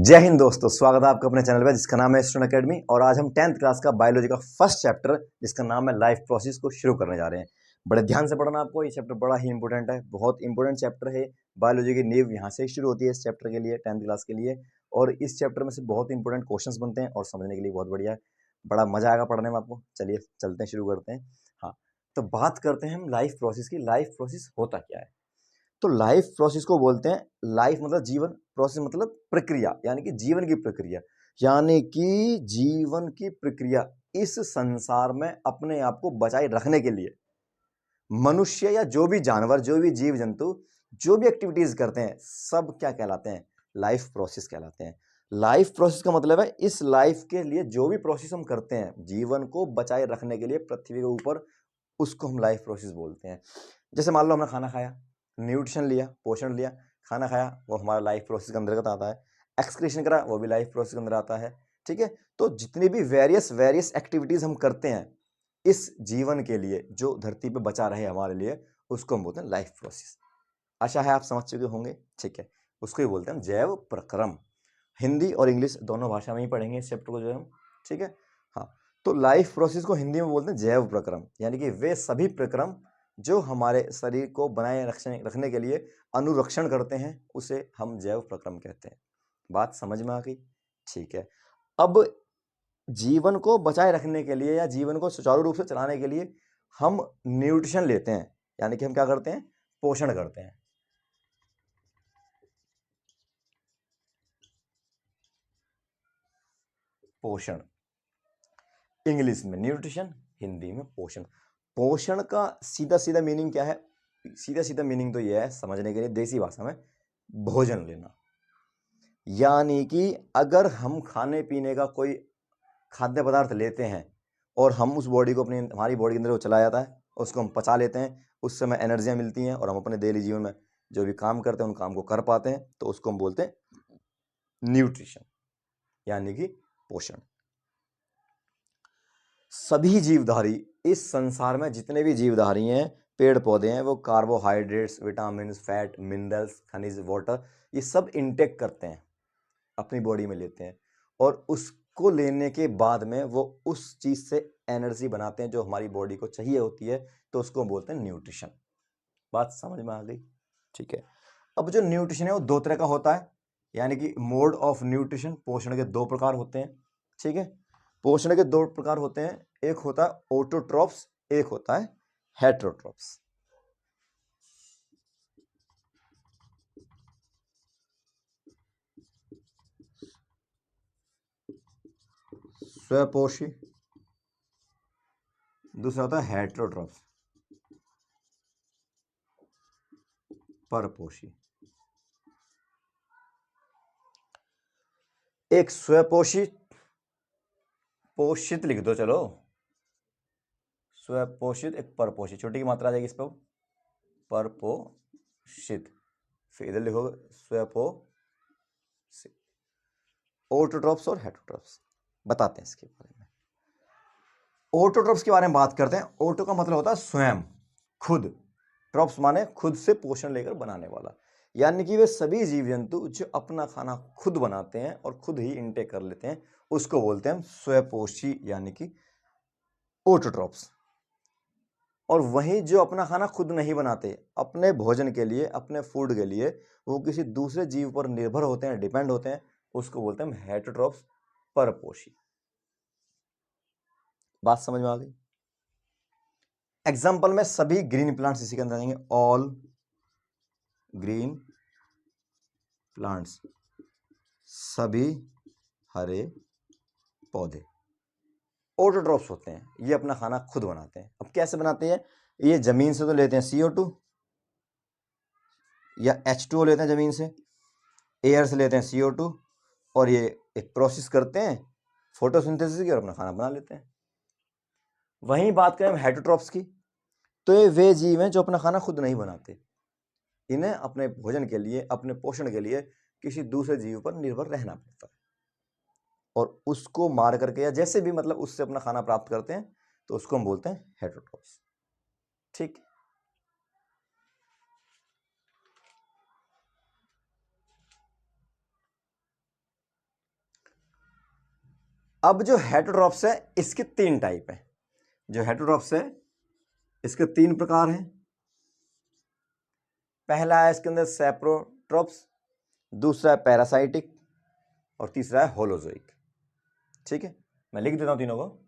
जय हिंद दोस्तों, स्वागत है आपका अपने चैनल पे जिसका नाम है स्टूडेंट एकेडमी। और आज हम 10th क्लास का बायोलॉजी का फर्स्ट चैप्टर जिसका नाम है लाइफ प्रोसेस को शुरू करने जा रहे हैं। बड़े ध्यान से पढ़ना, आपको ये चैप्टर बड़ा ही इंपॉर्टेंट है, बहुत इंपॉर्टेंट चैप्टर है। बायोलॉजी की नींव यहाँ से शुरू होती है इस चैप्टर के लिए, 10th क्लास के लिए। और इस चैप्टर में से बहुत इंपॉर्टेंट क्वेश्चंस बनते हैं और समझने के लिए बहुत बढ़िया है, बड़ा मजा आएगा पढ़ने में आपको। चलिए चलते हैं, शुरू करते हैं। हाँ, तो बात करते हैं हम लाइफ प्रोसेस की। लाइफ प्रोसेस होता क्या है? तो लाइफ प्रोसेस को बोलते हैं, लाइफ मतलब जीवन, प्रोसेस मतलब प्रक्रिया, यानी कि जीवन की प्रक्रिया। यानी कि जीवन की प्रक्रिया इस संसार में अपने आप को बचाए रखने के लिए मनुष्य या जो भी जानवर, जो भी जीव जंतु, जो भी एक्टिविटीज करते हैं, सब क्या कहलाते हैं? लाइफ प्रोसेस कहलाते हैं। लाइफ प्रोसेस का मतलब है इस लाइफ के लिए जो भी प्रोसेस हम करते हैं जीवन को बचाए रखने के लिए पृथ्वी के ऊपर, उसको हम लाइफ प्रोसेस बोलते हैं। जैसे मान लो हमने खाना खाया, न्यूट्रिशन लिया, पोषण लिया, खाना खाया, वो हमारा लाइफ प्रोसेस के अंतर्गत आता है। एक्सक्रीशन करा, वो भी लाइफ प्रोसेस के अंदर आता है। ठीक है, तो जितनी भी वेरियस एक्टिविटीज हम करते हैं इस जीवन के लिए, जो धरती पे बचा रहे हमारे लिए, उसको हम बोलते हैं लाइफ प्रोसेस। आशा है आप समझ चुके होंगे। ठीक है, उसको ही बोलते हैं हम जैव प्रक्रम। हिंदी और इंग्लिश दोनों भाषा में ही पढ़ेंगे इस चैप्टर को जो है हम। ठीक है, हाँ। तो लाइफ प्रोसेस को हिंदी में बोलते हैं जैव प्रक्रम, यानी कि वे सभी प्रक्रम जो हमारे शरीर को बनाए रखने के लिए अनुरक्षण करते हैं, उसे हम जैव प्रक्रम कहते हैं। बात समझ में आ गई? ठीक है। अब जीवन को बचाए रखने के लिए या जीवन को सुचारू रूप से चलाने के लिए हम न्यूट्रिशन लेते हैं, यानी कि हम क्या करते हैं? पोषण करते हैं। पोषण, इंग्लिश में न्यूट्रिशन, हिंदी में पोषण। पोषण का सीधा सीधा मीनिंग क्या है? सीधा सीधा मीनिंग तो यह है, समझने के लिए देसी भाषा में, भोजन लेना। यानी कि अगर हम खाने पीने का कोई खाद्य पदार्थ लेते हैं और हम उस बॉडी को, अपनी हमारी बॉडी के अंदर वो चला जाता है, उसको हम पचा लेते हैं, उस समय एनर्जियाँ मिलती हैं और हम अपने डेली जीवन में जो भी काम करते हैं उन काम को कर पाते हैं, तो उसको हम बोलते हैं न्यूट्रिशन, यानी कि पोषण। सभी जीवधारी इस संसार में, जितने भी जीवधारी हैं, पेड़ पौधे हैं, वो कार्बोहाइड्रेट्स, विटामिन, फैट, मिनरल्स, खनिज, वाटर, ये सब इंटेक करते हैं, अपनी बॉडी में लेते हैं। और उसको लेने के बाद में वो उस चीज से एनर्जी बनाते हैं जो हमारी बॉडी को चाहिए होती है, तो उसको बोलते हैं न्यूट्रिशन। बात समझ में आ गई? ठीक है। अब जो न्यूट्रिशन है वो दो तरह का होता है, यानी कि मोड ऑफ न्यूट्रिशन, पोषण के दो प्रकार होते हैं। ठीक है, पोषण के दो प्रकार होते हैं, एक होता है ऑटोट्रॉप्स, एक होता है हेटेरोट्रॉप्स। स्वपोषी, दूसरा होता है हेटेरोट्रॉप्स, परपोषी। एक स्वपोषित, पोषित लिख दो, चलो, स्वपोषित, एक परपोषित, छोटी की मात्रा आ जाएगी इस पर, परपोषित। फिर इधर लिखोगे स्वपोषित। ऑटोट्रॉप्स और हेटेरोट्रॉप्स बताते हैं इसके बारे में। ऑटोट्रॉप्स के बारे में बात करते हैं। ऑटो का मतलब होता है स्वयं, खुद। ट्रॉप्स माने खुद से पोषण लेकर बनाने वाला, यानी कि वे सभी जीव जंतु जो अपना खाना खुद बनाते हैं और खुद ही इंटेक कर लेते हैं, उसको बोलते हैं स्वपोषी, यानी कि ऑटोट्रॉप्स। और वहीं जो अपना खाना खुद नहीं बनाते, अपने भोजन के लिए, अपने फूड के लिए वो किसी दूसरे जीव पर निर्भर होते हैं, डिपेंड होते हैं, उसको बोलते हैं हेटेरोट्रॉप्स, परपोषी। बात समझ में आ गई? एग्जाम्पल में सभी ग्रीन प्लांट्स इसी के अंदर आएंगे, ऑल ग्रीन प्लांट्स, सभी हरे पौधे ऑटोट्रॉप्स होते हैं, ये अपना खाना खुद बनाते हैं। अब कैसे बनाते हैं? ये जमीन से तो लेते हैं CO2 या H2O लेते हैं जमीन से, एयर से लेते हैं CO2, और ये एक प्रोसेस करते हैं फोटोसिंथेसिस की और अपना खाना बना लेते हैं। वहीं बात करें हेटेरोट्रॉप्स की, तो ये वे जीव हैं जो अपना खाना खुद नहीं बनाते, इन्हें अपने भोजन के लिए, अपने पोषण के लिए किसी दूसरे जीव पर निर्भर रहना पड़ता है, और उसको मार करके या जैसे भी, मतलब उससे अपना खाना प्राप्त करते हैं, तो उसको हम बोलते हैं हेटेरोट्रॉप्स। ठीक। अब जो हेटेरोट्रॉप्स है इसके 3 टाइप है। जो हेटेरोट्रॉप्स है इसके 3 प्रकार हैं। पहला है इसके अंदर सैप्रोट्रॉप्स, दूसरा है पैरासाइटिक और तीसरा है होलोजोइक। ठीक है, मैं लिख देता हूं तीनों को।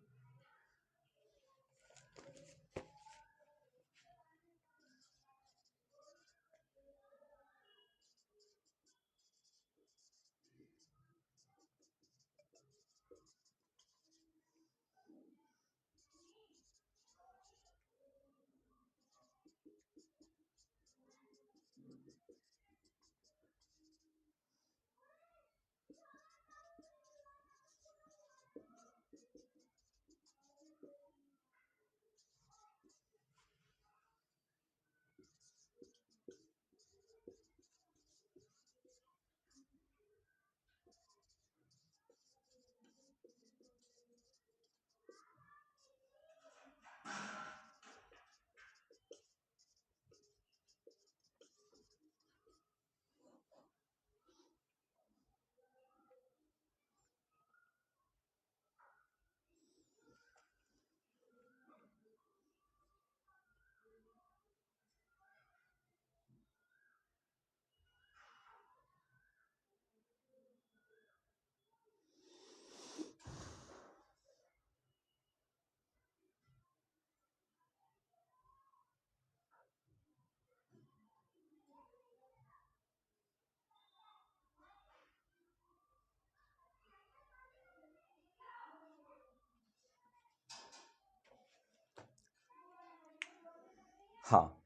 हाँ,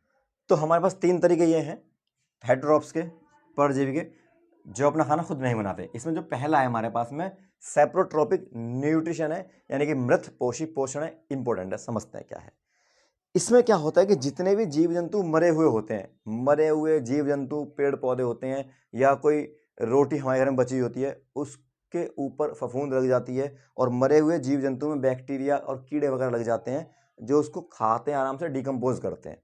तो हमारे पास 3 तरीके ये हैं हेटेरोट्रॉप्स के, परजीवी के, जो अपना खाना खुद नहीं बनाते। इसमें जो पहला है हमारे पास में सैप्रोट्रोपिक न्यूट्रिशन है, यानी कि मृत पोषी पोषण है। इंपॉर्टेंट है, समझते हैं क्या है। इसमें क्या होता है कि जितने भी जीव जंतु मरे हुए होते हैं, मरे हुए जीव जंतु पेड़ पौधे होते हैं, या कोई रोटी हमारे घर में बची होती है उसके ऊपर फफूंद लग जाती है, और मरे हुए जीव जंतु में बैक्टीरिया और कीड़े वगैरह लग जाते हैं, जो उसको खाते हैं, आराम से डिकम्पोज करते हैं,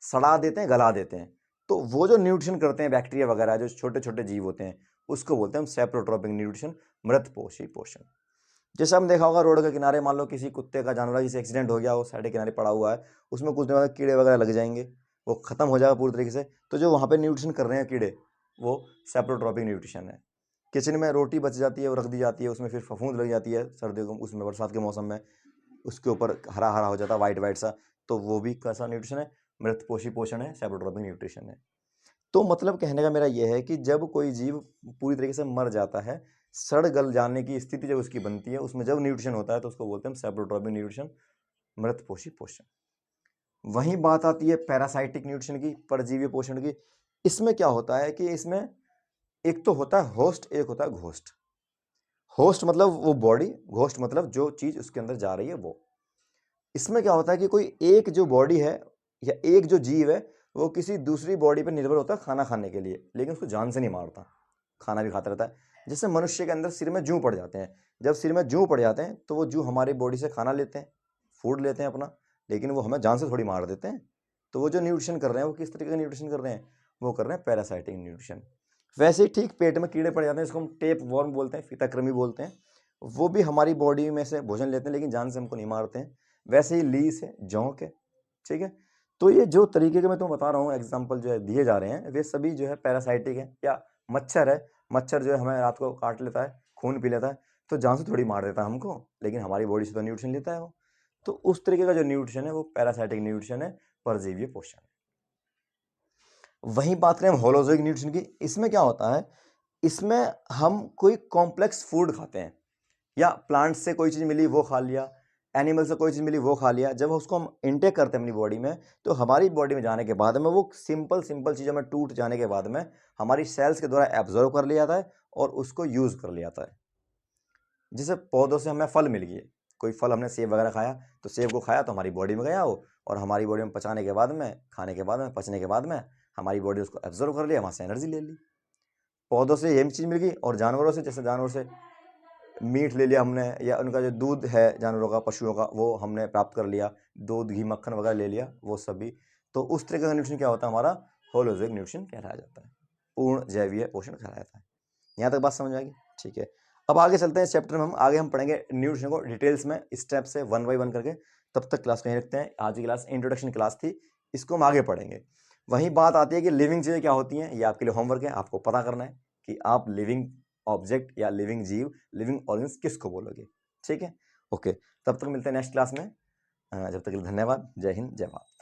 सड़ा देते हैं, गला देते हैं। तो वो जो न्यूट्रिशन करते हैं बैक्टीरिया वगैरह, जो छोटे छोटे जीव होते हैं, उसको बोलते हैं हम सैप्रोट्रोपिक न्यूट्रिशन, मृत पोषी पोषण। जैसे हम देखा होगा रोड के किनारे, मान लो किसी कुत्ते का जानवर जिसे एक्सीडेंट हो गया, वो साइड के किनारे पड़ा हुआ है, उसमें कुछ दिन बाद कीड़े वगैरह लग जाएंगे, वो खत्म हो जाएगा पूरी तरीके से। तो जो वहाँ पे न्यूट्रिशन कर रहे हैं कीड़े, वो सैप्रोट्रोपिक न्यूट्रिशन है। किचन में रोटी बच जाती है, वो रख दी जाती है, उसमें फिर फफूंद लग जाती है सर्दियों को, उसमें बरसात के मौसम में उसके ऊपर हरा हरा हो जाता है, वाइट वाइट सा, तो वो भी कैसा न्यूट्रिशन है, मृत पोषी पोषण है, सैप्रोट्रोपिक न्यूट्रिशन है। तो मतलब कहने का मेरा यह है कि जब कोई जीव पूरी तरीके से मर जाता है, सड़ गल जाने की स्थिति जब उसकी बनती है, उसमें जब न्यूट्रिशन होता है तो उसको बोलते हैं सैप्रोट्रोपिक न्यूट्रिशन, मृत पोषी पोषण। वहीं बात आती है पैरासाइटिक न्यूट्रिशन की, परजीवी पोषण की। इसमें क्या होता है कि इसमें एक तो होता है होस्ट, एक होता है घोस्ट। होस्ट मतलब वो बॉडी, घोस्ट मतलब जो चीज उसके अंदर जा रही है वो। इसमें क्या होता है कि कोई एक जो बॉडी है या एक जो जीव है, वो किसी दूसरी बॉडी पर निर्भर होता है खाना खाने के लिए, लेकिन उसको जान से नहीं मारता, खाना भी खाता रहता है। जैसे मनुष्य के अंदर सिर में जूं पड़ जाते हैं, जब सिर में जूं पड़ जाते हैं तो वो जूं हमारी बॉडी से खाना लेते हैं, फूड लेते हैं अपना, लेकिन वो हमें जान से थोड़ी मार देते हैं। तो वो जो न्यूट्रिशन कर रहे हैं वो किस तरीके का न्यूट्रिशन कर रहे हैं, वो कर रहे हैं पैरासाइटिक न्यूट्रिशन। वैसे ही ठीक पेट में कीड़े पड़ जाते हैं, इसको हम टेप वॉर्म बोलते हैं, फीताकृमि बोलते हैं, वो भी हमारी बॉडी में से भोजन लेते हैं, लेकिन जान से हमको नहीं मारते हैं। वैसे ही लीस है, जोंक है, ठीक है। तो ये जो तरीके के मैं तुम्हें बता रहा हूँ एग्जाम्पल जो है दिए जा रहे हैं, वे सभी जो है पैरासाइटिक है। या मच्छर है, मच्छर जो है हमें रात को काट लेता है, खून पी लेता है, तो जान से थोड़ी मार देता है हमको, लेकिन हमारी बॉडी से तो न्यूट्रिशन लेता है वो। तो उस तरीके का जो न्यूट्रिशन है वो पैरासाइटिक न्यूट्रिशन है, परजीवी पोषण है। वहीं बात करें हम होलोजोइक न्यूट्रिशन की, इसमें क्या होता है, इसमें हम कोई कॉम्प्लेक्स फूड खाते हैं, या प्लांट से कोई चीज़ मिली वो खा लिया, एनिमल से कोई चीज़ मिली वो खा लिया। जब उसको हम इनटेक करते हैं अपनी बॉडी में, तो हमारी बॉडी में जाने के बाद में वो सिंपल सिंपल चीज़ों में टूट जाने के बाद में हमारी सेल्स के द्वारा एब्जॉर्व कर लिया जाता है और उसको यूज़ कर लिया जाता है। जैसे पौधों से हमें फल मिल गए, कोई फल हमने सेब वगैरह खाया, तो सेब को खाया तो हमारी बॉडी में गया वो, और हमारी बॉडी में पचाने के बाद में, खाने के बाद में, पचने के बाद में हमारी बॉडी उसको एब्जॉर्व कर लिया, वहाँ से एनर्जी ले ली। पौधों से यही चीज़ मिल गई, और जानवरों से, जैसे जानवर से मीट ले लिया हमने, या उनका जो दूध है जानवरों का, पशुओं का, वो हमने प्राप्त कर लिया, दूध घी मक्खन वगैरह ले लिया, वो सभी। तो उस तरह का न्यूट्रिशन क्या होता है हमारा, होलोजोइक न्यूट्रिशन कहलाया जाता है, पूर्ण जैवीय पोषण कहलाया जाता है। यहाँ तक बात समझ आएगी, ठीक है। अब आगे चलते हैं चैप्टर में, आगे हम पढ़ेंगे न्यूट्रिशन को डिटेल्स में स्टेप से 1 बाय 1 करके। तब तक क्लास कहीं रखते हैं। आज की क्लास इंट्रोडक्शन क्लास थी, इसको हम आगे पढ़ेंगे। वहीं बात आती है कि लिविंग चीज़ें क्या होती हैं। ये आपके लिए होमवर्क है, आपको पता करना है कि आप लिविंग ऑब्जेक्ट या लिविंग जीव, लिविंग ऑर्गेनिज्म किसको बोलोगे। ठीक है, ओके। तब तक मिलते हैं नेक्स्ट क्लास में। जब तक के लिए धन्यवाद। जय हिंद, जय भारत।